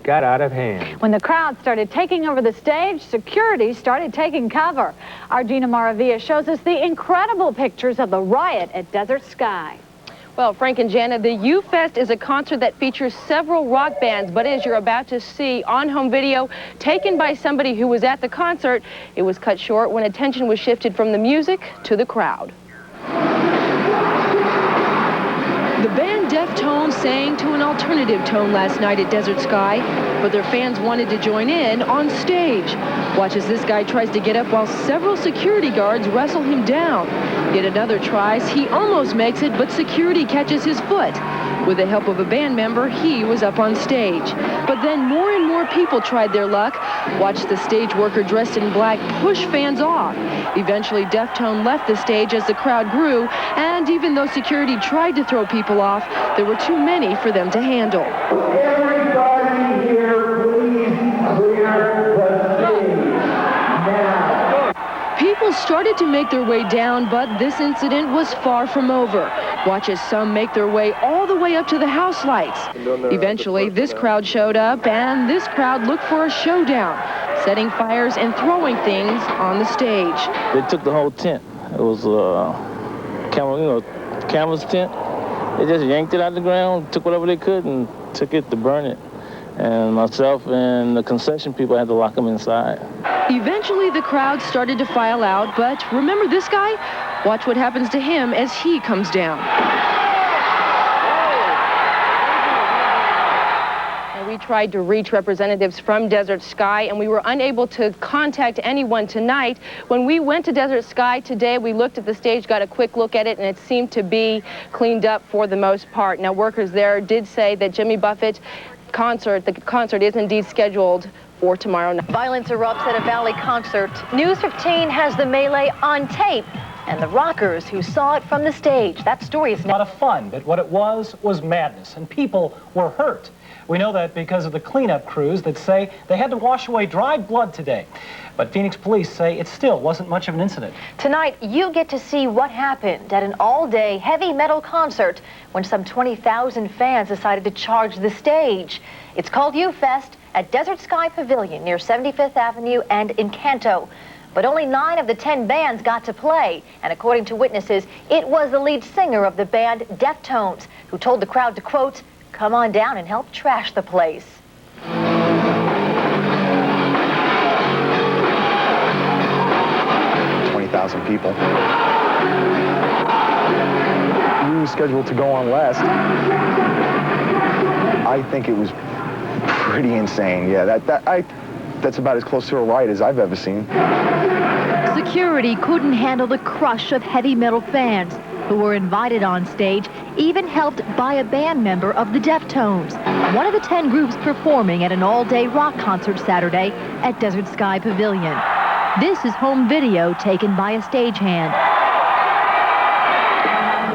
got out of hand. When the crowd started taking over the stage, security started taking cover. Our Gina Maravilla shows us the incredible pictures of the riot at Desert Sky. Well, Frank and Jana, the U-Fest is a concert that features several rock bands, but as you're about to see on home video taken by somebody who was at the concert, it was cut short when attention was shifted from the music to the crowd. The band Deftones sang to an alternative tone last night at Desert Sky, but their fans wanted to join in on stage. Watch as this guy tries to get up while several security guards wrestle him down. Yet another tries, he almost makes it, but security catches his foot. With the help of a band member, he was up on stage. But then more and more people tried their luck. Watch the stage worker dressed in black push fans off. Eventually, Deftone left the stage as the crowd grew, and even though security tried to throw people off, there were too many for them to handle. Everybody here, please clear the stage now. People started to make their way down, but this incident was far from over. Watch as some make their way all the way up to the house lights. Eventually, this crowd showed up, and this crowd looked for a showdown, setting fires and throwing things on the stage. They took the whole tent. It was canvas tent. They just yanked it out of the ground, took whatever they could, and took it to burn it. And myself and the concession people had to lock them inside. Eventually, the crowd started to file out, but remember this guy? Watch what happens to him as he comes down. And we tried to reach representatives from Desert Sky, and we were unable to contact anyone tonight. When we went to Desert Sky today, we looked at the stage, got a quick look at it, and it seemed to be cleaned up for the most part. Now, workers there did say that Jimmy Buffett the concert is indeed scheduled for tomorrow night. Violence erupts at a Valley concert. News 15 has the melee on tape and the rockers who saw it from the stage. That story is not a fun, but what it was madness, and people were hurt. We know that because of the cleanup crews that say they had to wash away dried blood today. But Phoenix police say it still wasn't much of an incident. Tonight, you get to see what happened at an all-day heavy metal concert when some 20,000 fans decided to charge the stage. It's called U-Fest at Desert Sky Pavillion near 75th Avenue and Encanto. But only 9 of the 10 bands got to play. And according to witnesses, it was the lead singer of the band Deftones who told the crowd to, quote, "Come on down and help trash the place." 20,000 people. We were scheduled to go on last. I think it was pretty insane. Yeah, that's about as close to a riot as I've ever seen. Security couldn't handle the crush of heavy metal fans who were invited on stage, even helped by a band member of the Deftones, one of the 10 groups performing at an all-day rock concert Saturday at Desert Sky Pavillion. This is home video taken by a stagehand.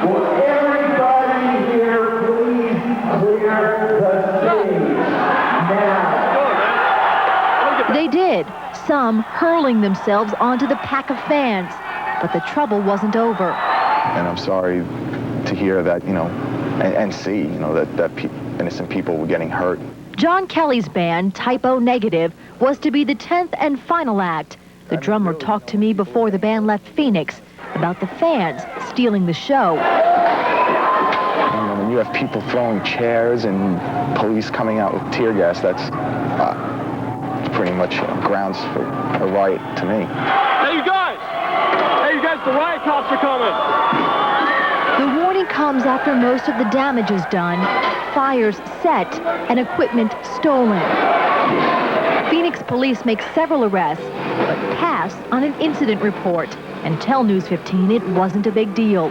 Will everybody here please clear the stage now? They did, some hurling themselves onto the pack of fans, but the trouble wasn't over. And I'm sorry to hear that, and see, that innocent people were getting hurt. John Kelly's band, Typo Negative, was to be the 10th and final act. The drummer talked to me before the band left Phoenix about the fans stealing the show. When you have people throwing chairs and police coming out with tear gas, that's pretty much grounds for a riot to me. Hey, you guys! The riot cops are coming! The warning comes after most of the damage is done, fires set, and equipment stolen. Phoenix police make several arrests, but pass on an incident report and tell News 15 it wasn't a big deal.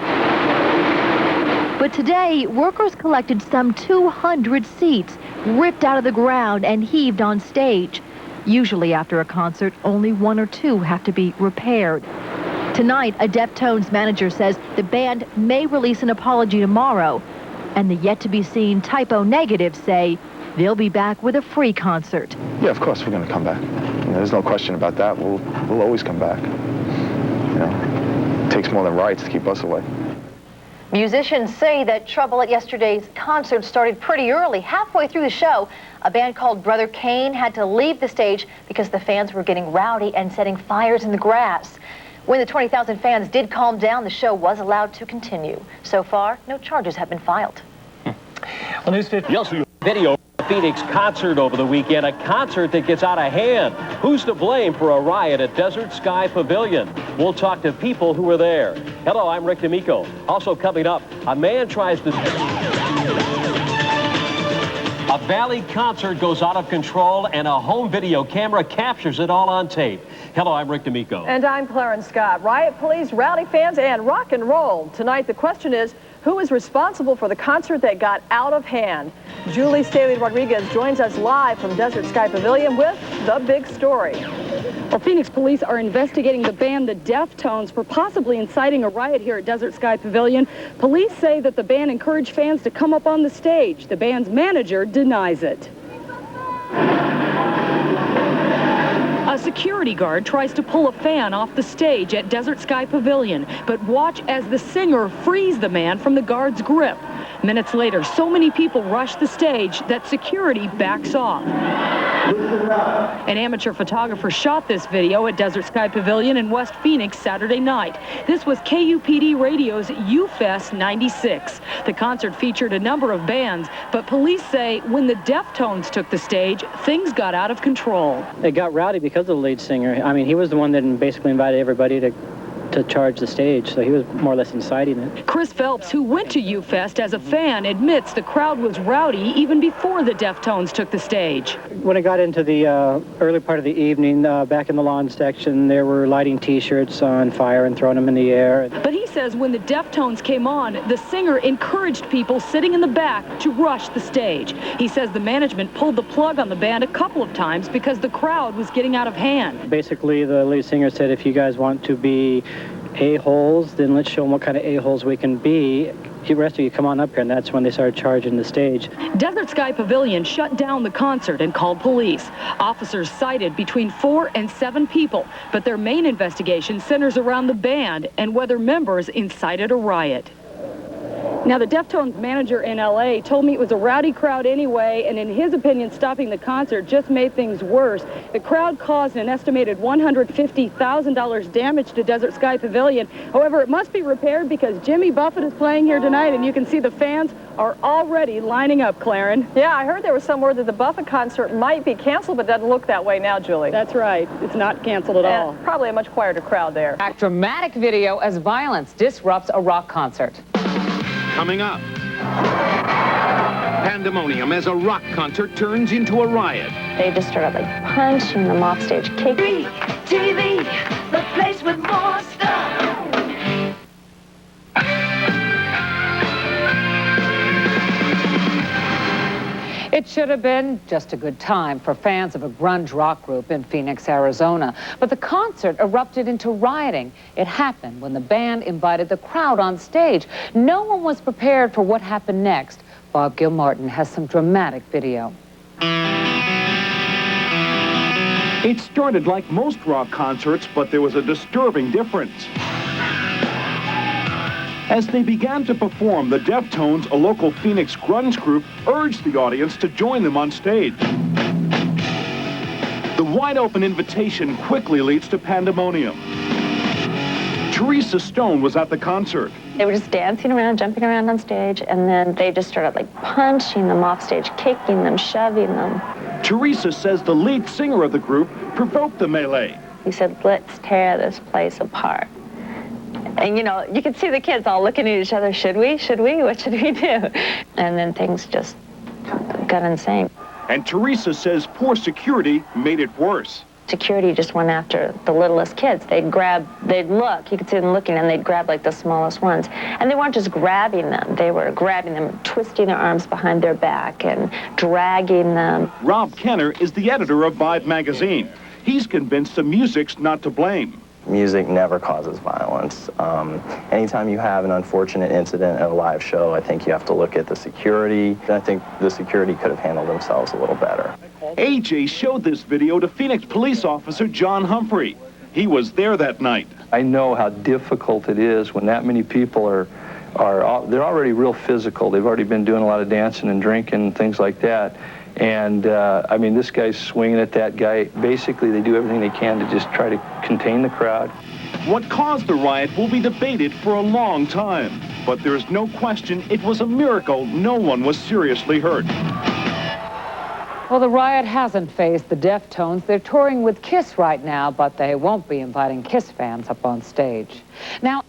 But today, workers collected some 200 seats, ripped out of the ground and heaved on stage. Usually after a concert, only 1 or 2 have to be repaired. Tonight, a Deftones manager says the band may release an apology tomorrow, and the yet-to-be-seen Typo Negative say they'll be back with a free concert. Yeah, of course we're going to come back. There's no question about that. We'll always come back. It takes more than riots to keep us away. Musicians say that trouble at yesterday's concert started pretty early. Halfway through the show, A band called Brother Kane had to leave the stage because the fans were getting rowdy and setting fires in the grass. When the 20,000 fans did calm down, the show was allowed to continue. So far, no charges have been filed. Well, News 50. You also video Phoenix concert over the weekend, a concert that gets out of hand. Who's to blame for a riot at Desert Sky Pavillion? We'll talk to people who were there. Hello, I'm Rick D'Amico. Also coming up, a man tries to... A Valley concert goes out of control and a home video camera captures it all on tape. Hello, I'm Rick D'Amico. And I'm Clarence Scott. Riot Police, rowdy fans, and rock and roll. Tonight, the question is, who is responsible for the concert that got out of hand? Julie Staley Rodriguez joins us live from Desert Sky Pavillion with the big story. Well, Phoenix police are investigating the band, the Deftones, for possibly inciting a riot here at Desert Sky Pavillion. Police say that the band encouraged fans to come up on the stage. The band's manager denies it. A security guard tries to pull a fan off the stage at Desert Sky Pavillion, but watch as the singer frees the man from the guard's grip. Minutes later, so many people rush the stage that security backs off. An amateur photographer shot this video at Desert Sky Pavillion in West Phoenix Saturday night. This was KUPD Radio's U-Fest 96. The concert featured a number of bands, but police say when the Deftones took the stage, things got out of control. It got rowdy because of the lead singer. I mean, he was the one that basically invited everybody to charge the stage, so he was more or less inciting it. Chris Phelps, who went to U-Fest as a fan, admits the crowd was rowdy even before the Deftones took the stage. When it got into the early part of the evening, back in the lawn section, they were lighting T-shirts on fire and throwing them in the air. But he says when the Deftones came on, the singer encouraged people sitting in the back to rush the stage. He says the management pulled the plug on the band a couple of times because the crowd was getting out of hand. Basically, the lead singer said, if you guys want to be a-holes, then let's show them what kind of a-holes we can be. The rest of you come on up here, and that's when they started charging the stage. Desert Sky Pavillion shut down the concert and called police. Officers cited between 4 and 7 people, but their main investigation centers around the band and whether members incited a riot. Now, the Deftones manager in L.A. told me it was a rowdy crowd anyway, and in his opinion, stopping the concert just made things worse. The crowd caused an estimated $150,000 damage to Desert Sky Pavillion. However, it must be repaired because Jimmy Buffett is playing here tonight, and you can see the fans are already lining up, Claren. Yeah, I heard there was some word that the Buffett concert might be canceled, but doesn't look that way now, Julie. That's right. It's not canceled at all. Probably a much quieter crowd there. Dramatic video as violence disrupts a rock concert. Coming up, pandemonium as a rock concert turns into a riot. They just started like punching them off stage, kicking. TV, the place with more stuff. It should have been just a good time for fans of a grunge rock group in Phoenix, Arizona. But the concert erupted into rioting. It happened when the band invited the crowd on stage. No one was prepared for what happened next. Bob Gilmartin has some dramatic video. It started like most rock concerts, but there was a disturbing difference. As they began to perform, the Deftones, a local Phoenix grunge group, urged the audience to join them on stage. The wide-open invitation quickly leads to pandemonium. Teresa Stone was at the concert. They were just dancing around, jumping around on stage, and then they just started like punching them off stage, kicking them, shoving them. Teresa says the lead singer of the group provoked the melee. He said, let's tear this place apart. And, you know, you could see the kids all looking at each other. Should we? Should we? What should we do? And then things just got insane. And Teresa says poor security made it worse. Security just went after the littlest kids. They'd look, you could see them looking, and they'd grab like the smallest ones. And they weren't just grabbing them. They were grabbing them, twisting their arms behind their back and dragging them. Rob Kenner is the editor of Vibe magazine. He's convinced the music's not to blame. Music never causes violence. Anytime you have an unfortunate incident at a live show, I think you have to look at the security. I think the security could have handled themselves a little better. AJ showed this video to Phoenix police officer John Humphrey. He was there that night. I know how difficult it is when that many people they're already real physical. They've already been doing a lot of dancing and drinking and things like that. And, I mean, this guy's swinging at that guy. Basically, they do everything they can to just try to contain the crowd. What caused the riot will be debated for a long time, but there's no question it was a miracle no one was seriously hurt. Well, the riot hasn't phased the Deftones. They're touring with Kiss right now, but they won't be inviting Kiss fans up on stage. Now,